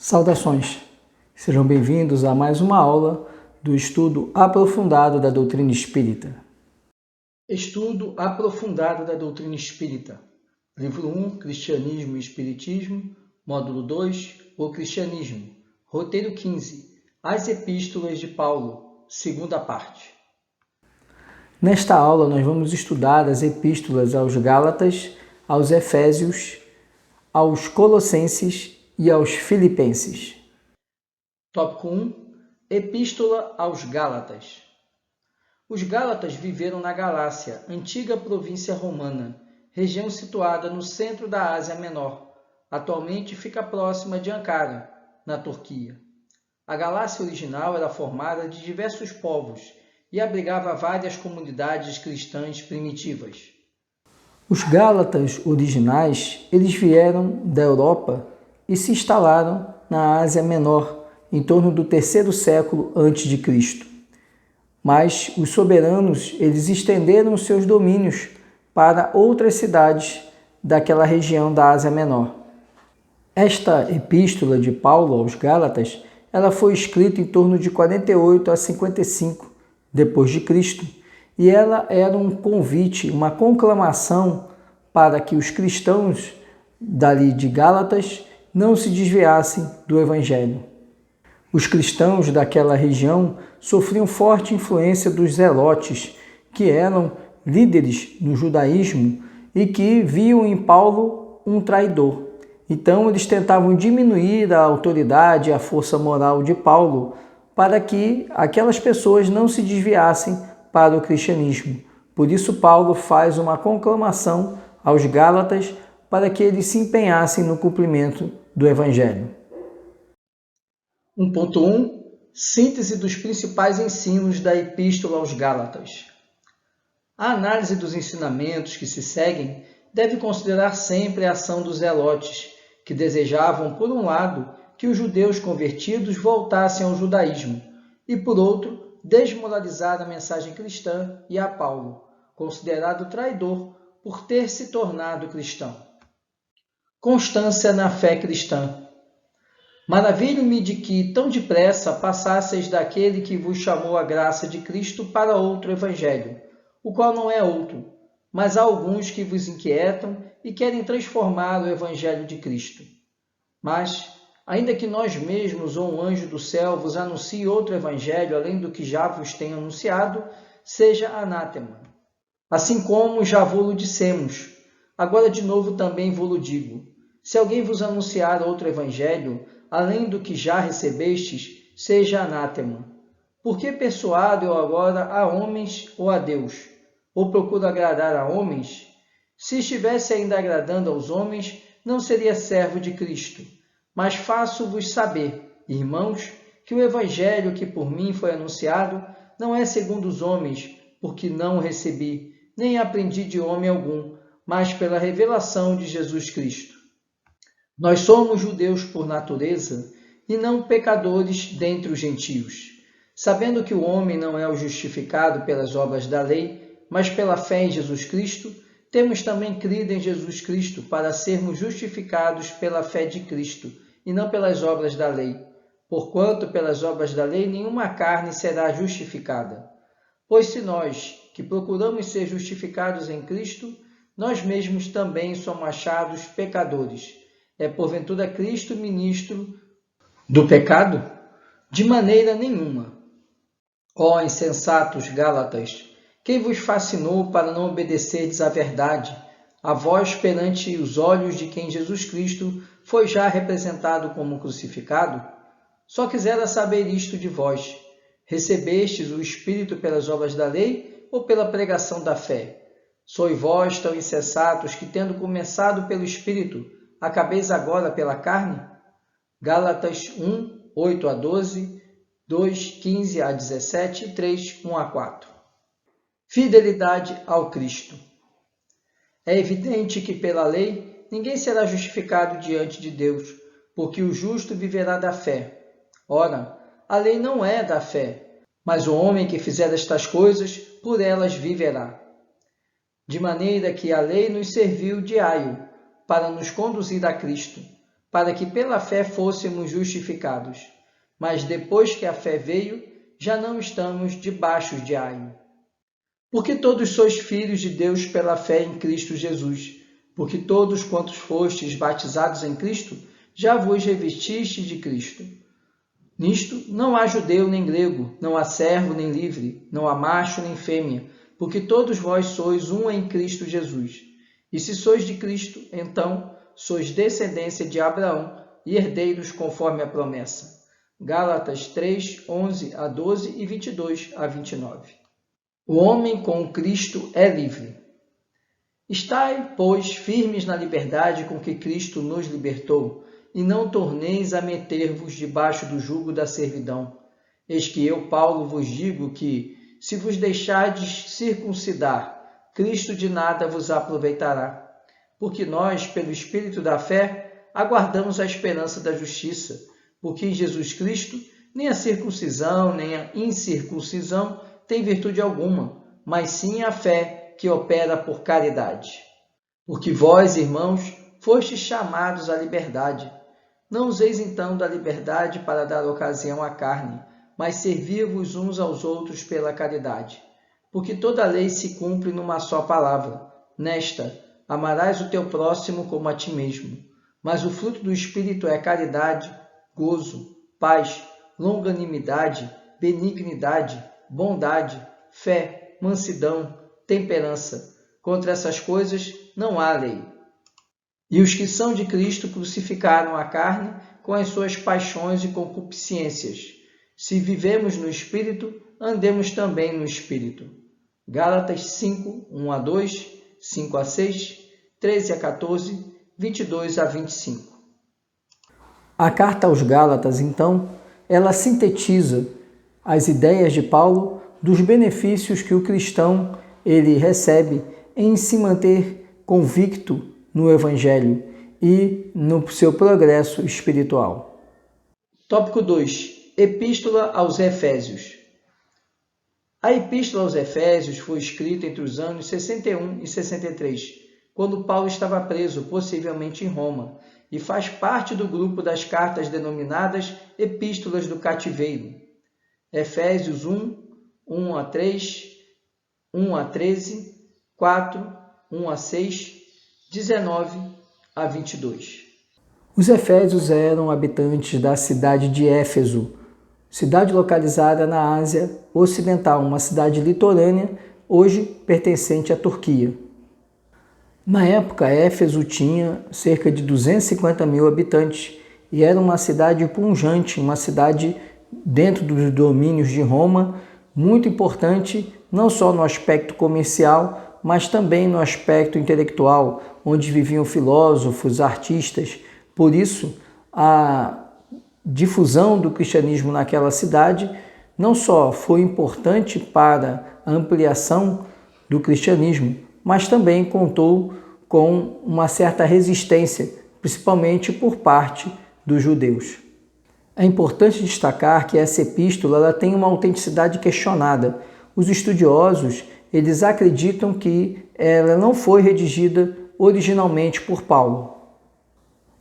Saudações! Sejam bem-vindos a mais uma aula do estudo aprofundado da doutrina espírita. Estudo aprofundado da doutrina espírita. Livro 1, Cristianismo e Espiritismo. Módulo 2, O Cristianismo. Roteiro 15, As Epístolas de Paulo. Segunda parte. Nesta aula nós vamos estudar as epístolas aos Gálatas, aos Efésios, aos Colossenses e aos Filipenses. Tópico 1. Epístola aos Gálatas. Os Gálatas viveram na Galácia, antiga província romana, região situada no centro da Ásia Menor. Atualmente fica próxima de Ankara, na Turquia. A Galácia original era formada de diversos povos e abrigava várias comunidades cristãs primitivas. Os Gálatas originais, eles vieram da Europa e se instalaram na Ásia Menor, em torno do terceiro século a.C. Mas os soberanos, eles estenderam os seus domínios para outras cidades daquela região da Ásia Menor. Esta epístola de Paulo aos Gálatas, ela foi escrita em torno de 48 a 55 depois de Cristo, e ela era um convite, uma conclamação para que os cristãos dali de Gálatas não se desviassem do Evangelho. Os cristãos daquela região sofriam forte influência dos zelotes, que eram líderes no judaísmo e que viam em Paulo um traidor. Então eles tentavam diminuir a autoridade e a força moral de Paulo para que aquelas pessoas não se desviassem para o cristianismo. Por isso Paulo faz uma conclamação aos Gálatas para que eles se empenhassem no cumprimento do Evangelho. 1.1 Síntese dos principais ensinos da Epístola aos Gálatas. A análise dos ensinamentos que se seguem deve considerar sempre a ação dos zelotes, que desejavam, por um lado, que os judeus convertidos voltassem ao judaísmo, e, por outro, desmoralizar a mensagem cristã e a Paulo, considerado traidor por ter se tornado cristão. Constância na fé cristã. Maravilho-me de que tão depressa passasseis daquele que vos chamou a graça de Cristo para outro evangelho, o qual não é outro, mas há alguns que vos inquietam e querem transformar o evangelho de Cristo. Mas, ainda que nós mesmos ou um anjo do céu vos anuncie outro evangelho além do que já vos tenho anunciado, seja anátema. Assim como já vô-lo dissemos, agora de novo também vô-lo digo. Se alguém vos anunciar outro evangelho, além do que já recebestes, seja anátema. Por que persuado eu agora a homens ou a Deus? Ou procuro agradar a homens? Se estivesse ainda agradando aos homens, não seria servo de Cristo. Mas faço-vos saber, irmãos, que o evangelho que por mim foi anunciado não é segundo os homens, porque não o recebi, nem aprendi de homem algum, mas pela revelação de Jesus Cristo. Nós somos judeus por natureza e não pecadores dentre os gentios, sabendo que o homem não é o justificado pelas obras da lei, mas pela fé em Jesus Cristo, temos também crido em Jesus Cristo para sermos justificados pela fé de Cristo e não pelas obras da lei, porquanto pelas obras da lei nenhuma carne será justificada. Pois se nós, que procuramos ser justificados em Cristo, nós mesmos também somos achados pecadores. É porventura Cristo ministro do pecado? De maneira nenhuma. Ó insensatos Gálatas, quem vos fascinou para não obedecerdes à verdade, a vós perante os olhos de quem Jesus Cristo foi já representado como crucificado? Só quisera saber isto de vós. Recebestes o Espírito pelas obras da lei ou pela pregação da fé? Sois vós tão insensatos que, tendo começado pelo Espírito, acabeis agora pela carne? Gálatas 1, 8 a 12, 2, 15 a 17 e 3, 1 a 4. Fidelidade ao Cristo. É evidente que pela lei ninguém será justificado diante de Deus, porque o justo viverá da fé. Ora, a lei não é da fé, mas o homem que fizer estas coisas, por elas viverá. De maneira que a lei nos serviu de aio, para nos conduzir a Cristo, para que pela fé fôssemos justificados. Mas depois que a fé veio, já não estamos debaixo de aio. Porque todos sois filhos de Deus pela fé em Cristo Jesus. Porque todos quantos fostes batizados em Cristo, já vos revestistes de Cristo. Nisto não há judeu nem grego, não há servo nem livre, não há macho nem fêmea, porque todos vós sois um em Cristo Jesus. E se sois de Cristo, então sois descendência de Abraão e herdeiros conforme a promessa. Gálatas 3, 11 a 12 e 22 a 29. O homem com Cristo é livre. Estai, pois, firmes na liberdade com que Cristo nos libertou, e não torneis a meter-vos debaixo do jugo da servidão. Eis que eu, Paulo, vos digo que, se vos deixardes circuncidar, Cristo de nada vos aproveitará. Porque nós, pelo Espírito da fé, aguardamos a esperança da justiça, porque em Jesus Cristo nem a circuncisão nem a incircuncisão tem virtude alguma, mas sim a fé que opera por caridade. Porque vós, irmãos, fostes chamados à liberdade. Não useis então da liberdade para dar ocasião à carne, mas servi-vos uns aos outros pela caridade. Porque toda a lei se cumpre numa só palavra. Nesta, amarás o teu próximo como a ti mesmo. Mas o fruto do Espírito é caridade, gozo, paz, longanimidade, benignidade, bondade, fé, mansidão, temperança. Contra essas coisas não há lei. E os que são de Cristo crucificaram a carne com as suas paixões e concupiscências. Se vivemos no Espírito, andemos também no Espírito. Gálatas 5, 1 a 2, 5 a 6, 13 a 14, 22 a 25. A carta aos Gálatas, então, ela sintetiza as ideias de Paulo dos benefícios que o cristão ele recebe em se manter convicto no Evangelho e no seu progresso espiritual. Tópico 2. Epístola aos Efésios. A Epístola aos Efésios foi escrita entre os anos 61 e 63, quando Paulo estava preso, possivelmente em Roma, e faz parte do grupo das cartas denominadas Epístolas do Cativeiro. Efésios 1, 1 a 3, 1 a 13, 4, 1 a 6, 19 a 22. Os efésios eram habitantes da cidade de Éfeso, cidade localizada na Ásia Ocidental, uma cidade litorânea, hoje pertencente à Turquia. Na época, Éfeso tinha cerca de 250 mil habitantes e era uma cidade pujante, uma cidade dentro dos domínios de Roma, muito importante, não só no aspecto comercial, mas também no aspecto intelectual, onde viviam filósofos, artistas. Por isso, a difusão do cristianismo naquela cidade não só foi importante para a ampliação do cristianismo, mas também contou com uma certa resistência, principalmente por parte dos judeus. É importante destacar que essa epístola ela tem uma autenticidade questionada. Os estudiosos eles acreditam que ela não foi redigida originalmente por Paulo.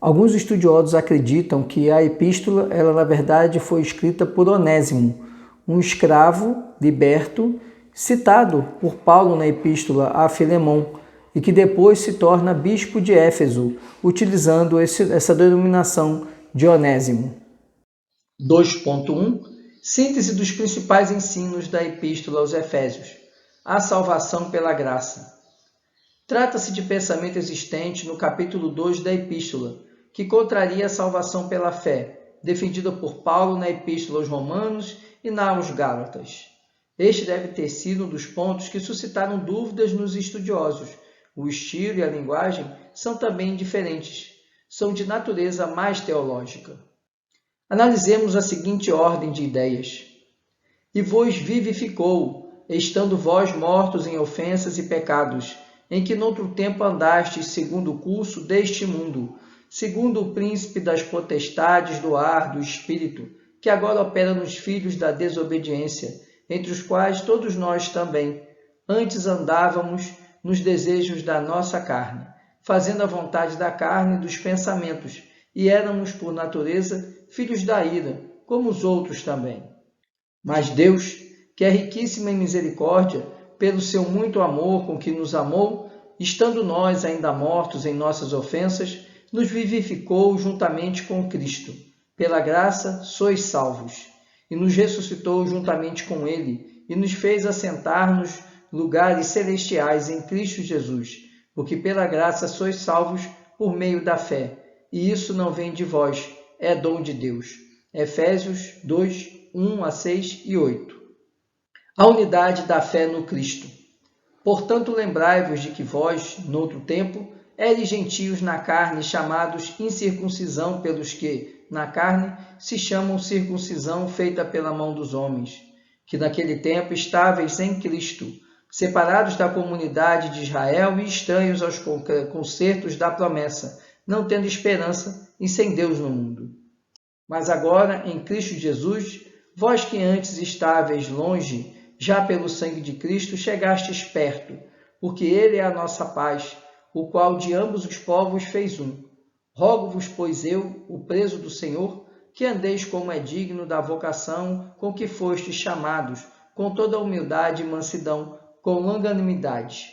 Alguns estudiosos acreditam que a epístola, ela na verdade foi escrita por Onésimo, um escravo liberto, citado por Paulo na epístola a Filemon, e que depois se torna bispo de Éfeso, utilizando essa denominação de Onésimo. 2.1 Síntese dos principais ensinos da epístola aos Efésios. A salvação pela graça. Trata-se de pensamento existente no capítulo 2 da epístola, que contraria a salvação pela fé, defendida por Paulo na epístola aos Romanos e na aos Gálatas. Este deve ter sido um dos pontos que suscitaram dúvidas nos estudiosos. O estilo e a linguagem são também diferentes, são de natureza mais teológica. Analisemos a seguinte ordem de ideias. E vos vivificou, estando vós mortos em ofensas e pecados, em que noutro tempo andastes segundo o curso deste mundo, segundo o príncipe das potestades do ar do espírito, que agora opera nos filhos da desobediência, entre os quais todos nós também, antes andávamos nos desejos da nossa carne, fazendo a vontade da carne e dos pensamentos, e éramos, por natureza, filhos da ira, como os outros também. Mas Deus, que é riquíssimo em misericórdia, pelo seu muito amor com que nos amou, estando nós ainda mortos em nossas ofensas, nos vivificou juntamente com Cristo. Pela graça sois salvos. E nos ressuscitou juntamente com Ele, e nos fez assentar nos lugares celestiais em Cristo Jesus, porque pela graça sois salvos por meio da fé. E isso não vem de vós, é dom de Deus. Efésios 2, 1 a 6 e 8. A unidade da fé no Cristo. Portanto, lembrai-vos de que vós, noutro tempo, eres gentios na carne, chamados incircuncisão pelos que, na carne, se chamam circuncisão feita pela mão dos homens, que naquele tempo estáveis em Cristo, separados da comunidade de Israel e estranhos aos concertos da promessa, não tendo esperança e sem Deus no mundo. Mas agora, em Cristo Jesus, vós que antes estáveis longe, já pelo sangue de Cristo chegastes perto, porque Ele é a nossa paz, o qual de ambos os povos fez um. Rogo-vos, pois eu, o preso do Senhor, que andeis como é digno da vocação com que fostes chamados, com toda humildade e mansidão, com longanimidade,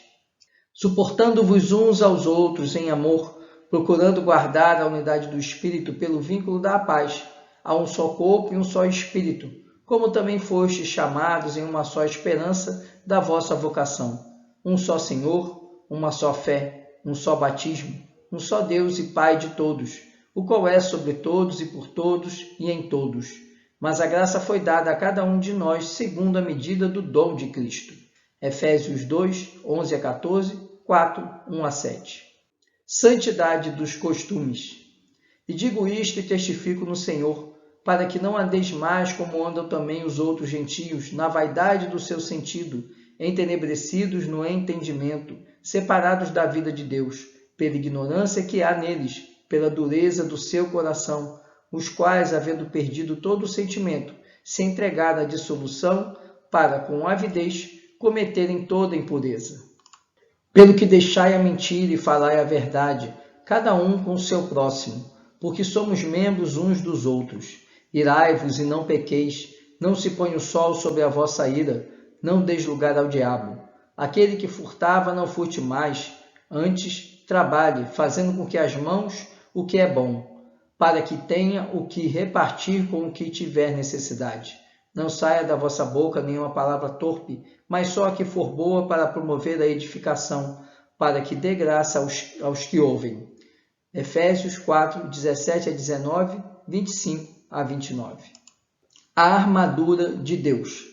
suportando-vos uns aos outros em amor, procurando guardar a unidade do Espírito pelo vínculo da paz. Há um só corpo e um só Espírito, como também fostes chamados em uma só esperança da vossa vocação. Um só Senhor, uma só fé, um só batismo, um só Deus e Pai de todos, o qual é sobre todos e por todos e em todos. Mas a graça foi dada a cada um de nós segundo a medida do dom de Cristo. Efésios 2, 11 a 14, 4, 1 a 7. Santidade dos costumes. E digo isto e testifico no Senhor, para que não andeis mais como andam também os outros gentios, na vaidade do seu sentido, entenebrecidos no entendimento, separados da vida de Deus, pela ignorância que há neles, pela dureza do seu coração, os quais, havendo perdido todo o sentimento, se entregaram à dissolução, para, com avidez, cometerem toda impureza. Pelo que deixai a mentira e falai a verdade, cada um com o seu próximo, porque somos membros uns dos outros. Irai-vos e não pequeis, não se ponha o sol sobre a vossa ira, não deis lugar ao diabo. Aquele que furtava, não furte mais, antes trabalhe, fazendo com que as mãos o que é bom, para que tenha o que repartir com o que tiver necessidade. Não saia da vossa boca nenhuma palavra torpe, mas só a que for boa para promover a edificação, para que dê graça aos que ouvem. Efésios 4, 17 a 19, 25 a 29. A armadura de Deus.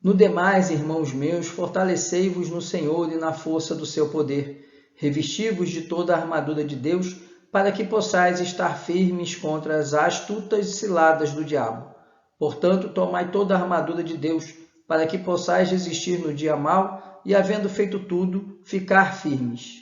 No demais, irmãos meus, fortalecei-vos no Senhor e na força do seu poder. Revesti-vos de toda a armadura de Deus, para que possais estar firmes contra as astutas ciladas do diabo. Portanto, tomai toda a armadura de Deus, para que possais resistir no dia mau e, havendo feito tudo, ficar firmes.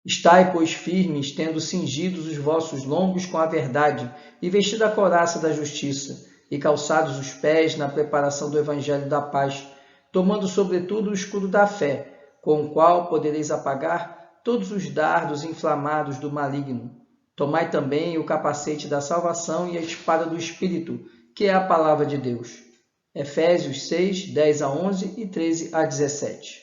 Estai, pois, firmes, tendo cingidos os vossos lombos com a verdade, e vestida a couraça da justiça, e calçados os pés na preparação do evangelho da paz, tomando sobretudo o escudo da fé, com o qual podereis apagar todos os dardos inflamados do maligno. Tomai também o capacete da salvação e a espada do Espírito, que é a palavra de Deus. Efésios 6, 10 a 11 e 13 a 17.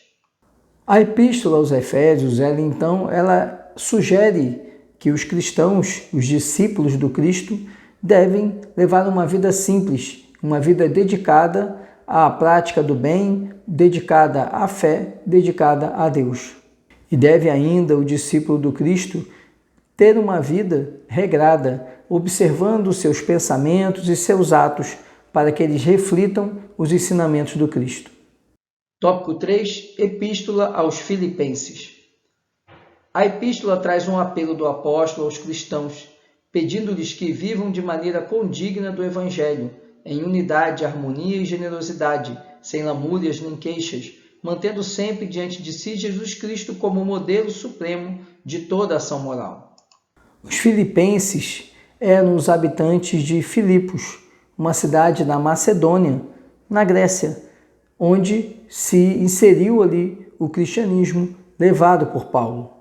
A Epístola aos Efésios, ela sugere que os cristãos, os discípulos do Cristo, devem levar uma vida simples, uma vida dedicada à prática do bem, dedicada à fé, dedicada a Deus. E deve ainda o discípulo do Cristo ter uma vida regrada, observando seus pensamentos e seus atos, para que eles reflitam os ensinamentos do Cristo. Tópico 3. Epístola aos Filipenses. A epístola traz um apelo do apóstolo aos cristãos, pedindo-lhes que vivam de maneira condigna do Evangelho, em unidade, harmonia e generosidade, sem lamúrias nem queixas, mantendo sempre diante de si Jesus Cristo como modelo supremo de toda ação moral. Os filipenses eram os habitantes de Filipos, uma cidade da Macedônia, na Grécia, onde se inseriu ali o cristianismo levado por Paulo.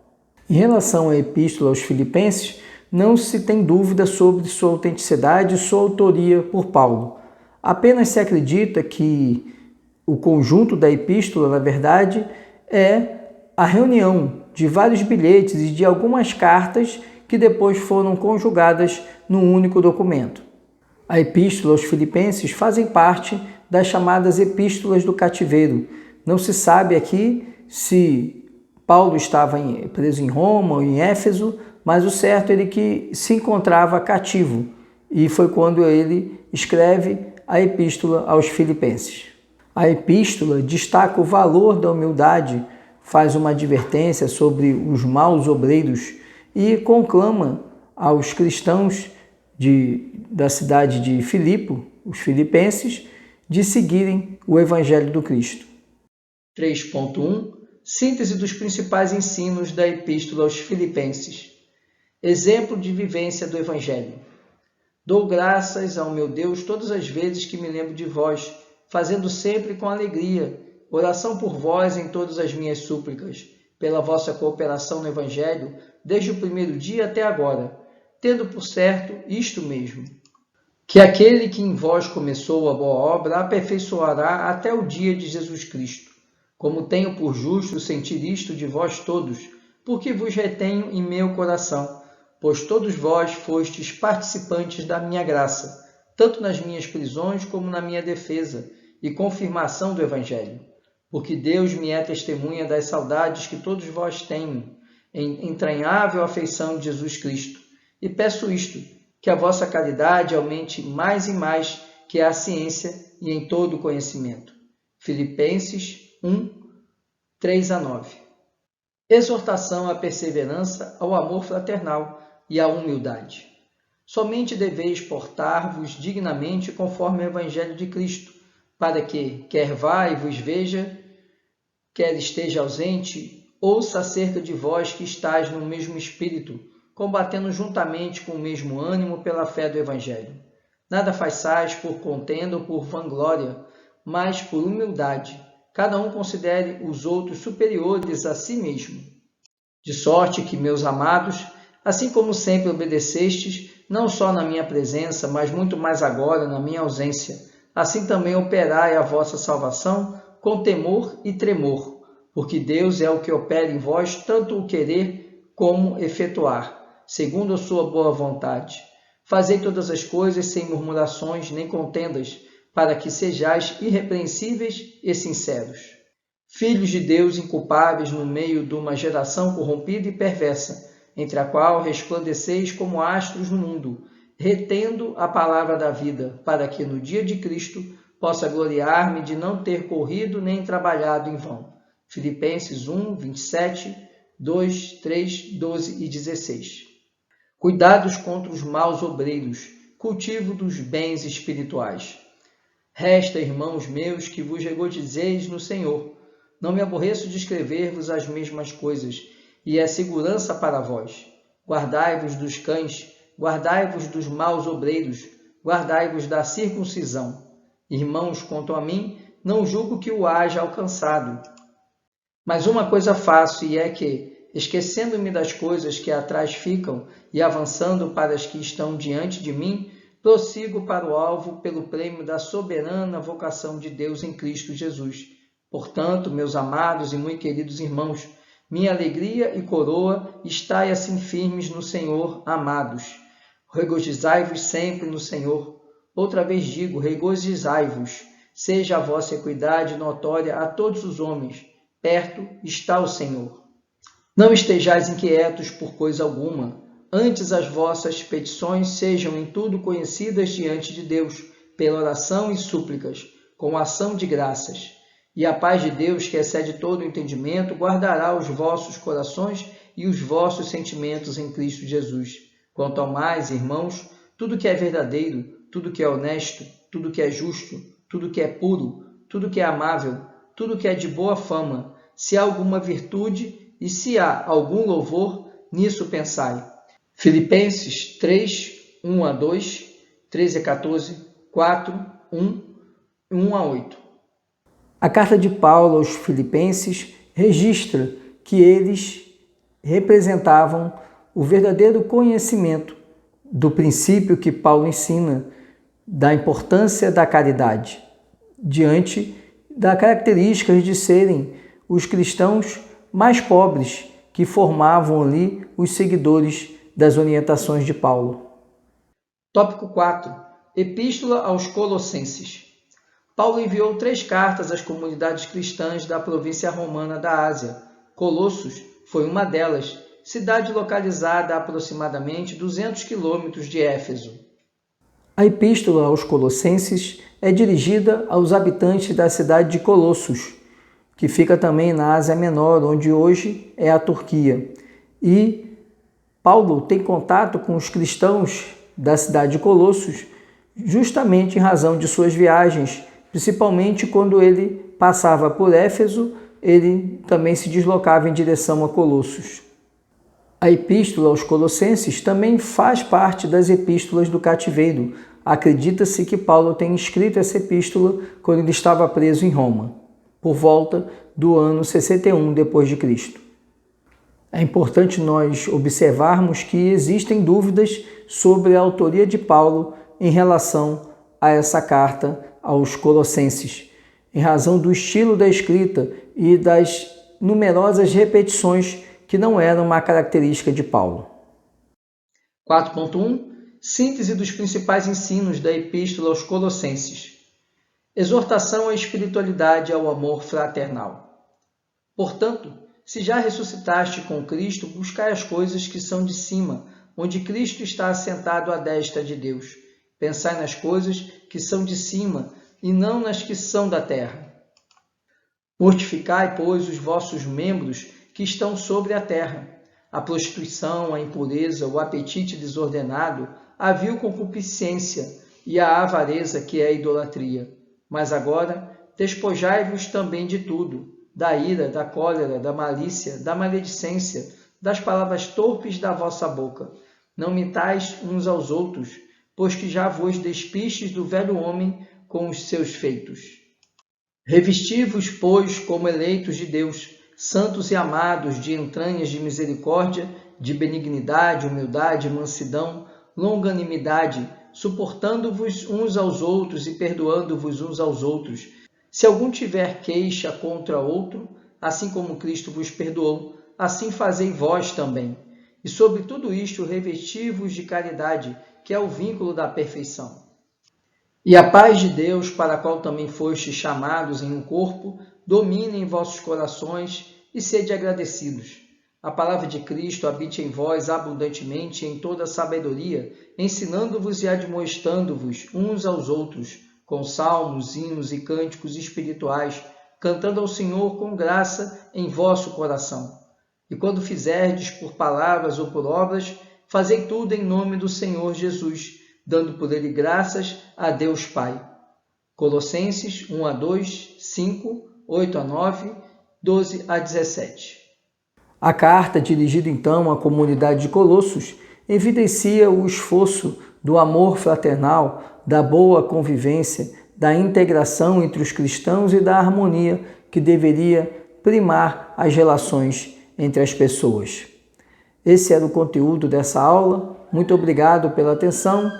Em relação à Epístola aos Filipenses, não se tem dúvida sobre sua autenticidade e sua autoria por Paulo. Apenas se acredita que o conjunto da epístola, na verdade, é a reunião de vários bilhetes e de algumas cartas que depois foram conjugadas num único documento. A epístola aos Filipenses fazem parte das chamadas epístolas do cativeiro. Não se sabe aqui se Paulo estava preso em Roma ou em Éfeso, mas o certo é que se encontrava cativo, e foi quando ele escreve a epístola aos Filipenses. A epístola destaca o valor da humildade, faz uma advertência sobre os maus obreiros e conclama aos cristãos da cidade de Filipo, os filipenses, de seguirem o Evangelho do Cristo. 3.1 Síntese dos principais ensinos da Epístola aos Filipenses. Exemplo de vivência do Evangelho. Dou graças ao meu Deus todas as vezes que me lembro de vós, fazendo sempre com alegria, oração por vós em todas as minhas súplicas, pela vossa cooperação no Evangelho, desde o primeiro dia até agora, tendo por certo isto mesmo, que aquele que em vós começou a boa obra aperfeiçoará até o dia de Jesus Cristo. Como tenho por justo sentir isto de vós todos, porque vos retenho em meu coração, pois todos vós fostes participantes da minha graça, tanto nas minhas prisões como na minha defesa e confirmação do Evangelho. Porque Deus me é testemunha das saudades que todos vós tenho, em entranhável afeição de Jesus Cristo. E peço isto, que a vossa caridade aumente mais e mais que a ciência e em todo o conhecimento. Filipenses 1, 3-9. Exortação à perseverança, ao amor fraternal e à humildade. Somente deveis portar-vos dignamente conforme o Evangelho de Cristo, para que, quer vá e vos veja, quer esteja ausente, ouça acerca de vós que estáis no mesmo espírito, combatendo juntamente com o mesmo ânimo pela fé do Evangelho. Nada façais por contenda ou por vanglória, mas por humildade. Cada um considere os outros superiores a si mesmo. De sorte que, meus amados, assim como sempre obedecestes, não só na minha presença, mas muito mais agora na minha ausência, assim também operai a vossa salvação com temor e tremor, porque Deus é o que opera em vós tanto o querer como efetuar, segundo a sua boa vontade. Fazei todas as coisas sem murmurações nem contendas, para que sejais irrepreensíveis e sinceros. Filhos de Deus inculpáveis no meio de uma geração corrompida e perversa, entre a qual resplandeceis como astros no mundo, retendo a palavra da vida, para que no dia de Cristo possa gloriar-me de não ter corrido nem trabalhado em vão. Filipenses 1, 27, 2, 3, 12 e 16. Cuidados contra os maus obreiros, cultivo dos bens espirituais. Resta, irmãos meus, que vos regozijeis no Senhor. Não me aborreço de escrever-vos as mesmas coisas, e é segurança para vós. Guardai-vos dos cães, guardai-vos dos maus obreiros, guardai-vos da circuncisão. Irmãos, quanto a mim, não julgo que o haja alcançado. Mas uma coisa faço, e é que, esquecendo-me das coisas que atrás ficam e avançando para as que estão diante de mim, prossigo para o alvo pelo prêmio da soberana vocação de Deus em Cristo Jesus. Portanto, meus amados e muito queridos irmãos, minha alegria e coroa, estai assim firmes no Senhor, amados. Regozijai-vos sempre no Senhor. Outra vez digo, regozijai-vos. Seja a vossa equidade notória a todos os homens. Perto está o Senhor. Não estejais inquietos por coisa alguma. Antes as vossas petições sejam em tudo conhecidas diante de Deus, pela oração e súplicas, com ação de graças. E a paz de Deus, que excede todo o entendimento, guardará os vossos corações e os vossos sentimentos em Cristo Jesus. Quanto ao mais, irmãos, tudo que é verdadeiro, tudo que é honesto, tudo que é justo, tudo que é puro, tudo que é amável, tudo que é de boa fama, se há alguma virtude e se há algum louvor, nisso pensai. Filipenses 3, 1-2, 13-14, 4, 1-8. A carta de Paulo aos Filipenses registra que eles representavam o verdadeiro conhecimento do princípio que Paulo ensina da importância da caridade, diante das características de serem os cristãos mais pobres que formavam ali os seguidores das orientações de Paulo. Tópico 4. Epístola aos Colossenses. Paulo enviou 3 cartas às comunidades cristãs da província romana da Ásia. Colossos foi uma delas, cidade localizada a aproximadamente 200 quilômetros de Éfeso. A Epístola aos Colossenses é dirigida aos habitantes da cidade de Colossos, que fica também na Ásia Menor, onde hoje é a Turquia. E Paulo tem contato com os cristãos da cidade de Colossos justamente em razão de suas viagens, principalmente quando ele passava por Éfeso, ele também se deslocava em direção a Colossos. A Epístola aos Colossenses também faz parte das epístolas do cativeiro. Acredita-se que Paulo tenha escrito essa epístola quando ele estava preso em Roma, por volta do ano 61 d.C. É importante nós observarmos que existem dúvidas sobre a autoria de Paulo em relação a essa carta aos Colossenses, em razão do estilo da escrita e das numerosas repetições que não eram uma característica de Paulo. 4.1. Síntese dos principais ensinos da Epístola aos Colossenses. Exortação à espiritualidade e ao amor fraternal. Portanto, se já ressuscitaste com Cristo, buscai as coisas que são de cima, onde Cristo está assentado à destra de Deus. Pensai nas coisas que são de cima e não nas que são da terra. Mortificai, pois, os vossos membros que estão sobre a terra: a prostituição, a impureza, o apetite desordenado, a vil concupiscência e a avareza, que é a idolatria. Mas agora, despojai-vos também de tudo: da ira, da cólera, da malícia, da maledicência, das palavras torpes da vossa boca. Não mintais uns aos outros, pois que já vos despistes do velho homem com os seus feitos. Revesti-vos, pois, como eleitos de Deus, santos e amados, de entranhas de misericórdia, de benignidade, humildade, mansidão, longanimidade, suportando-vos uns aos outros e perdoando-vos uns aos outros. Se algum tiver queixa contra outro, assim como Cristo vos perdoou, assim fazei vós também. E sobre tudo isto revesti-vos de caridade, que é o vínculo da perfeição. E a paz de Deus, para a qual também fostes chamados em um corpo, domine em vossos corações e sede agradecidos. A palavra de Cristo habite em vós abundantemente em toda sabedoria, ensinando-vos e admoestando-vos uns aos outros, com salmos, hinos e cânticos espirituais, cantando ao Senhor com graça em vosso coração. E quando fizerdes por palavras ou por obras, fazei tudo em nome do Senhor Jesus, dando por ele graças a Deus Pai. Colossenses 1-2, 5, 8-9, 12-17. A carta, dirigida então à comunidade de Colossos, evidencia o esforço do amor fraternal, da boa convivência, da integração entre os cristãos e da harmonia que deveria primar as relações entre as pessoas. Esse era o conteúdo dessa aula. Muito obrigado pela atenção.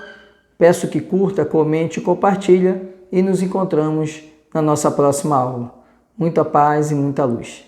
Peço que curta, comente e compartilhe e nos encontramos na nossa próxima aula. Muita paz e muita luz.